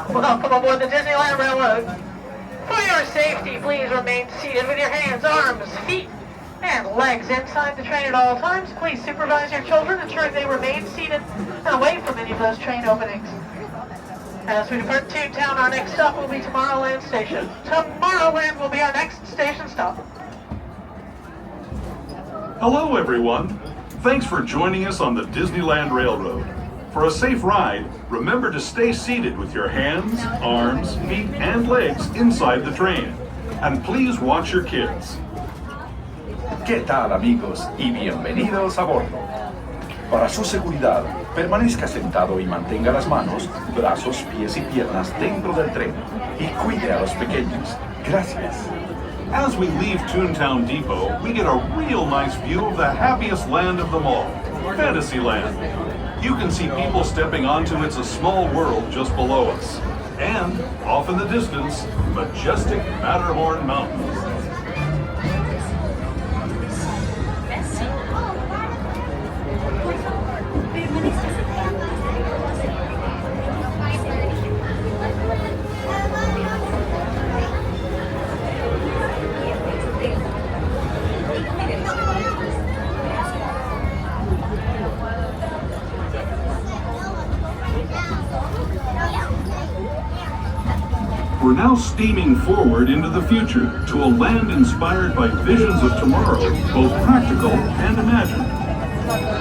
Welcome aboard the Disneyland Railroad. For your safety, please remain seated with your hands, arms, feet, and legs inside the train at all times. Please supervise your children, ensuring they remain seated and away from any of those train openings. As we depart ToonTown, our next stop will be Tomorrowland Station. Tomorrowland will be our next station stop. Hello, everyone. Thanks for joining us on the Disneyland Railroad. For a safe ride, remember to stay seated with your hands, arms, feet, and legs inside the train. And please watch your kids. ¿Qué tal, amigos? Y bienvenidos a bordo. Para su seguridad, permanezca sentado y mantenga las manos, brazos, pies y piernas dentro del tren. Y cuide a los pequeños. Gracias. As we leave Toontown Depot, we get a real nice view of the happiest land of them all, Fantasyland. You can see people stepping onto It's a Small World just below us. And, off in the distance, majestic Matterhorn Mountains. We're now steaming forward into the future to a land inspired by visions of tomorrow, both practical and imagined.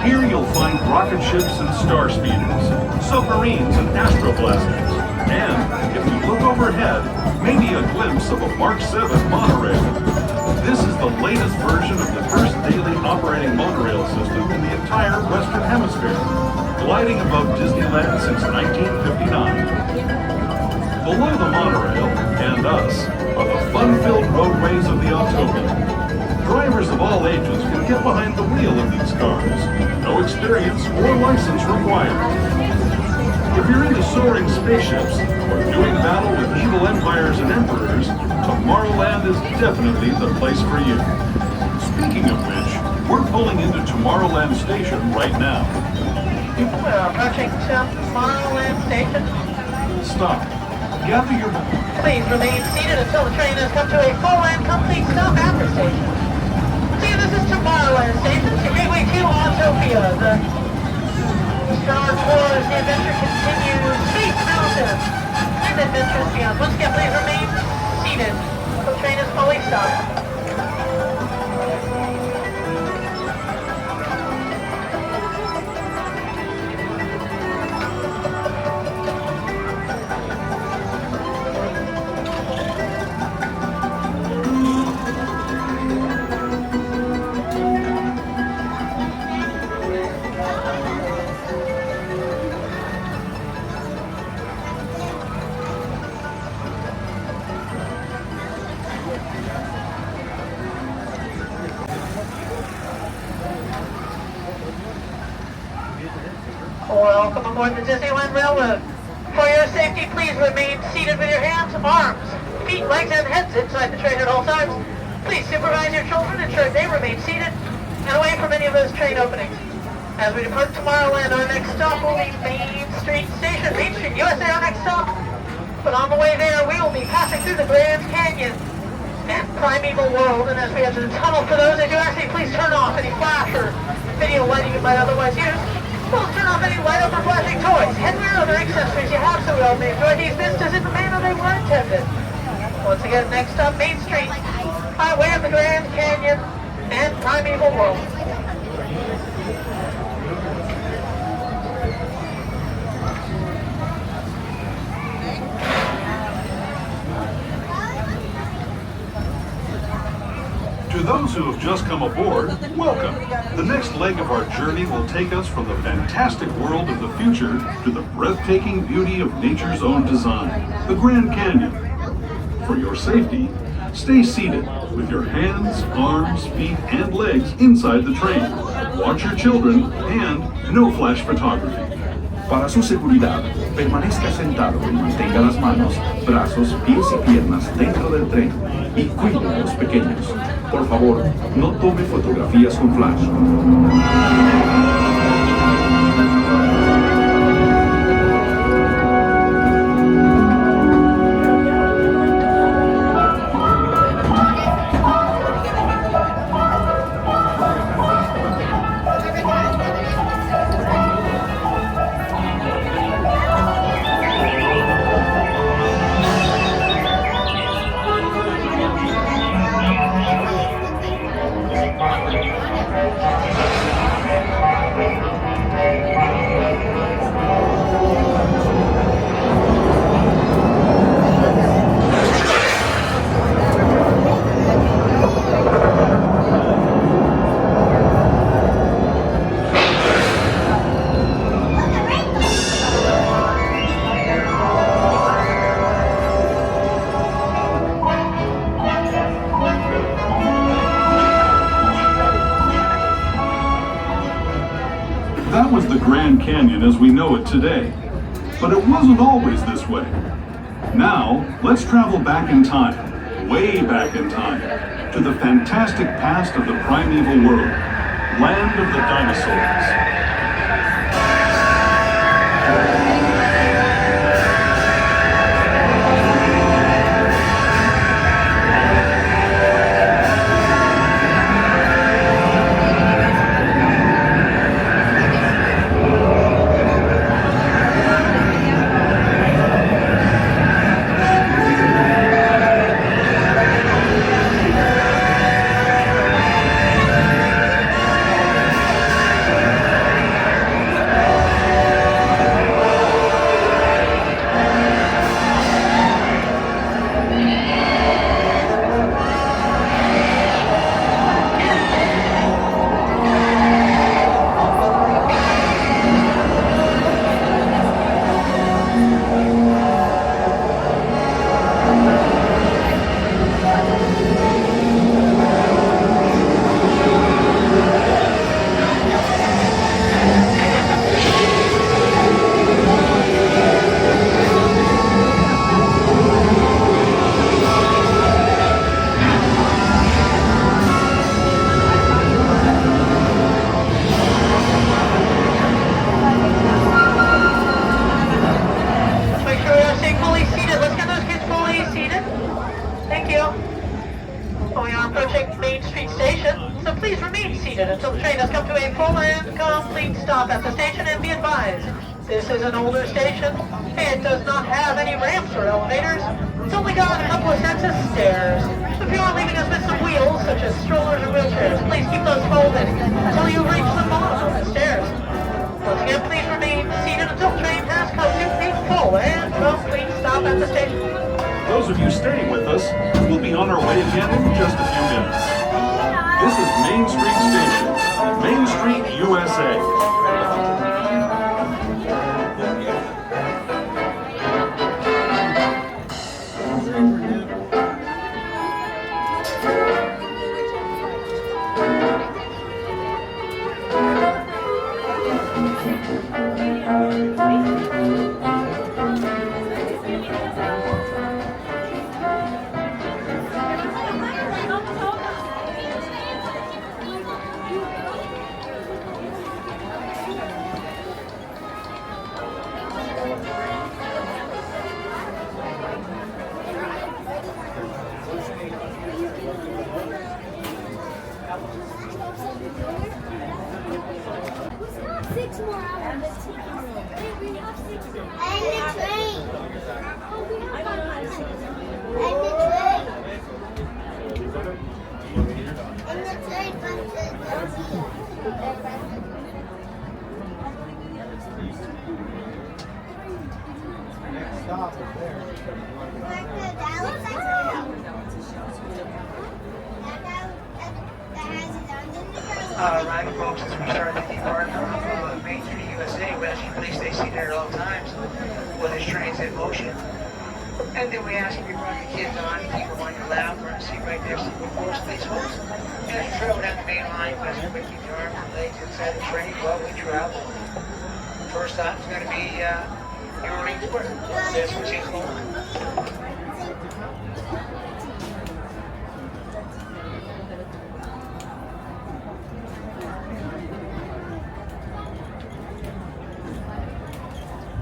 Here you'll find rocket ships and star speeders, submarines and astroblasters, and, if you look overhead, maybe a glimpse of a Mark 7 monorail. This is the latest version of the first daily operating monorail system in the entire Western Hemisphere, gliding above Disneyland since 1959. Below the monorail, and us, are the fun-filled roadways of the Autobahn. Drivers of all ages can get behind the wheel of these cars. No experience or license required. If you're into soaring spaceships or doing battle with evil empires and emperors, Tomorrowland is definitely the place for you. Speaking of which, we're pulling into Tomorrowland Station right now. We're approaching Tomorrowland Station. Stop. Gather your... Please remain seated until the train has come to a full and complete stop at the station. See, this is Tomorrowland Station, Gateway 2 Autopia. The Star Wars, the adventure continues, Space Mountain, and adventures beyond. Once again, please remain seated until the train is fully stopped. Welcome aboard the Disneyland Railroad. For your safety, please remain seated with your hands, arms, feet, legs, and heads inside the train at all times. Please supervise your children, ensure they remain seated and away from any of those train openings. As we depart Tomorrowland, our next stop will be Main Street Station, Main Street, USA, our next stop. But on the way there, we will be passing through the Grand Canyon and Primeval World. And as we enter the tunnel, for those that do actually, please turn off any flash or video lighting you might otherwise use. We'll turn off any light up or flashing toys, headwear, or other accessories you have so we all may enjoy these vistas in the manner they were intended. Once again, next up, Main Street, highway of the Grand Canyon and Primeval World. To those who have just come aboard, welcome. The next leg of our journey will take us from the fantastic world of the future to the breathtaking beauty of nature's own design, the Grand Canyon. For your safety, stay seated with your hands, arms, feet, and legs inside the train. Watch your children and no flash photography. Para su seguridad, permanezca sentado y mantenga las manos, brazos, pies y piernas dentro del tren y cuide a los pequeños. Por favor, no tome fotografías con flash. That was the Grand Canyon as we know it today. But it wasn't always this way. Now, let's travel back in time, way back in time, to the fantastic past of the primeval world, land of the dinosaurs. Until the train has come to a full and complete stop at the station, and be advised, this is an older station. It does not have any ramps or elevators. It's only got a couple of sets of stairs. So if you are leaving us with some wheels, such as strollers or wheelchairs, please keep those folded until you reach the bottom of the stairs. Once again, please remain seated until the train has come to a full and complete stop at the station. Those of you staying with us will be on our way again in just a few minutes. This is Main Street Station, Main Street, USA. Six more hours. We have 6 more. And the train. Oh, we have 5 hours. And the train. And the train from Next stop is there. Right, folks, as we start the departure of Main Street, USA, we ask you please stay seated at all times when this train's in motion. And then we ask you to bring your kids on, keep them on your lap, or a seat right there, seat before us, please, folks. And as you travel down the main line, we ask you to keep your arms and legs inside the train while we travel. First stop is going to be New Orleans Square. That's where she's going.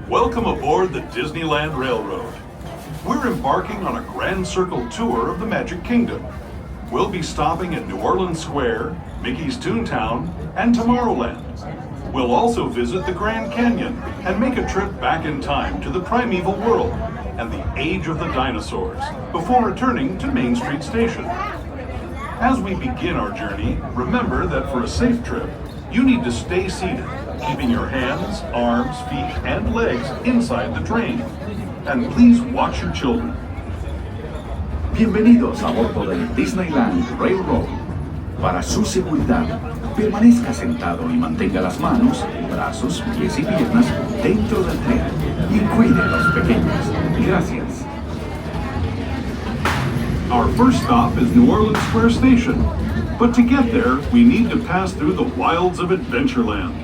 Welcome aboard the Disneyland Railroad. We're embarking on a grand circle tour of the Magic Kingdom. We'll be stopping at New Orleans Square, Mickey's Toontown, and Tomorrowland. We'll also visit the Grand Canyon and make a trip back in time to the primeval world and the age of the dinosaurs before returning to Main Street Station. As we begin our journey, remember that for a safe trip, you need to stay seated, keeping your hands, arms, feet, and legs inside the train. And please watch your children. Bienvenidos a bordo del Disneyland Railroad. Para su seguridad, permanezca sentado y mantenga las manos, brazos, pies y piernas dentro del tren y cuide a los pequeños. Gracias. Our first stop is New Orleans Square Station. But to get there, we need to pass through the wilds of Adventureland.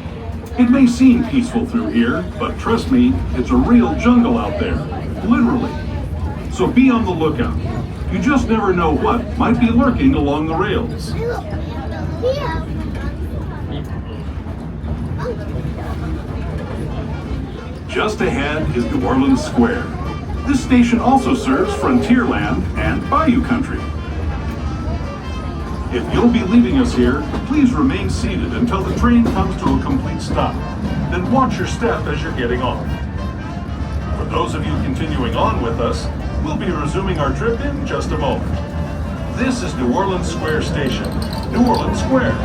It may seem peaceful through here, but trust me, it's a real jungle out there, literally. So be on the lookout. You just never know what might be lurking along the rails. Just ahead is New Orleans Square. This station also serves Frontierland and Bayou Country. If you'll be leaving us here, please remain seated until the train comes to a complete stop. Then watch your step as you're getting off. For those of you continuing on with us, we'll be resuming our trip in just a moment. This is New Orleans Square Station, New Orleans Square.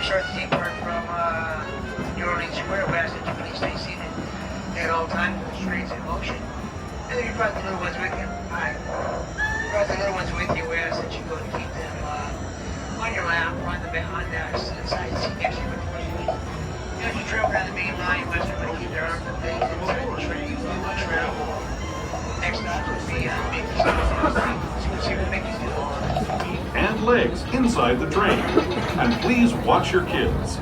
Start the depart from New Orleans Square. We ask that you please stay seated at all times with the trains in motion. And then you brought the little ones with you. Alright. You brought the little ones with you. We ask that you go and keep them on your lap or on the behind that side seat next to you before you leave. As you travel down the main line, you must really keep their arms and legs inside the train. Travel. Next stop will be Mickey's Toontown. So we'll see what Mickey's doing. And legs inside the train. And please watch your kids.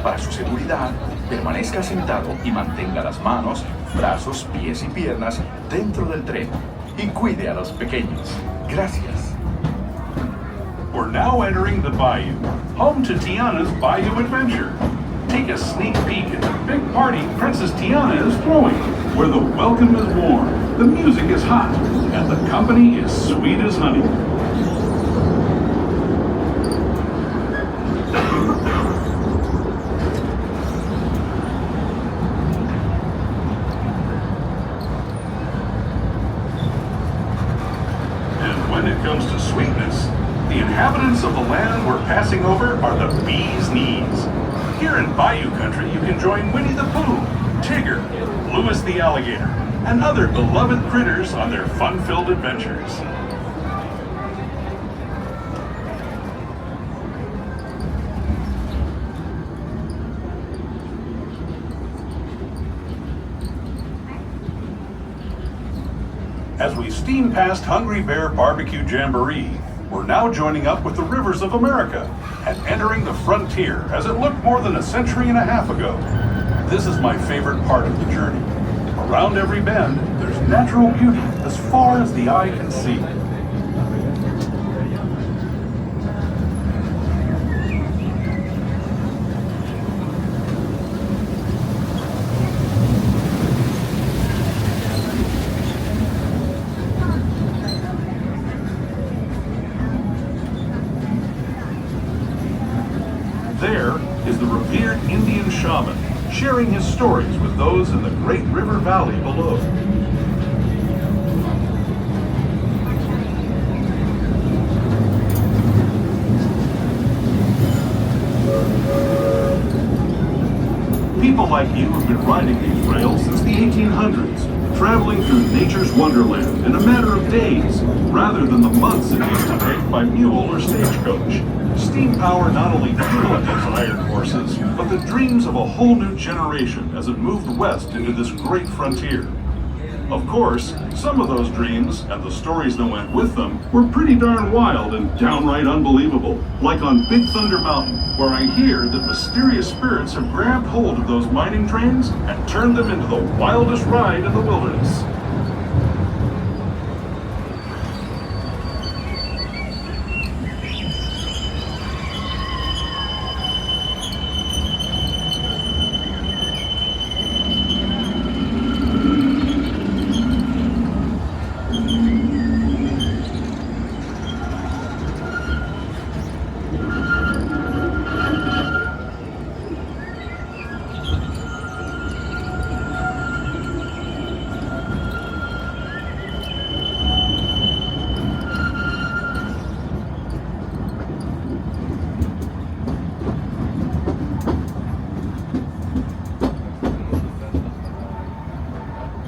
Para su seguridad, permanezca sentado y mantenga las manos, brazos, pies y piernas dentro del tren y cuide a los pequeños. Gracias. We're now entering the Bayou, home to Tiana's Bayou Adventure. Take a sneak peek at the big party Princess Tiana is throwing, where the welcome is warm, the music is hot, and the company is sweet as honey. Comes to sweetness, the inhabitants of the land we're passing over are the bee's knees. Here in Bayou Country, you can join Winnie the Pooh, Tigger, Louis the Alligator, and other beloved critters on their fun-filled adventures. steamed past Hungry Bear Barbecue Jamboree, we're now joining up with the rivers of America and entering the frontier as it looked more than a century and a half ago. This is my favorite part of the journey. Around every bend, there's natural beauty as far as the eye can see. There is the revered Indian shaman, sharing his stories with those in the great river valley below. People like you have been riding these rails since the 1800s, traveling through nature's wonderland in a matter of days, rather than the months it used to take by mule or stagecoach. Steam power not only fueled these iron horses, but the dreams of a whole new generation as it moved west into this great frontier. Of course, some of those dreams, and the stories that went with them, were pretty darn wild and downright unbelievable, like on Big Thunder Mountain, where I hear that mysterious spirits have grabbed hold of those mining trains and turned them into the wildest ride in the wilderness.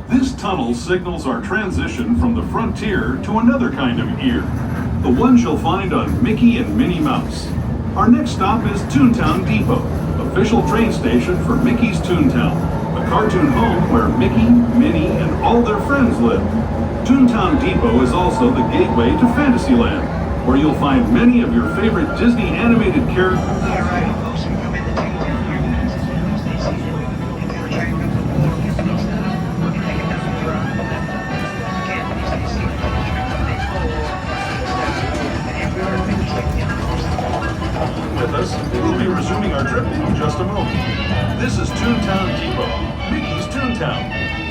This tunnel signals our transition from the frontier to another kind of ear, the ones you'll find on Mickey and Minnie Mouse. Our next stop is ToonTown Depot, official train station for Mickey's Toontown, the cartoon home where Mickey, Minnie, and all their friends live. ToonTown Depot is also the gateway to Fantasyland, where you'll find many of your favorite Disney animated characters. With us, we'll be resuming our trip in just a moment. This is ToonTown Depot, Mickey's Toontown.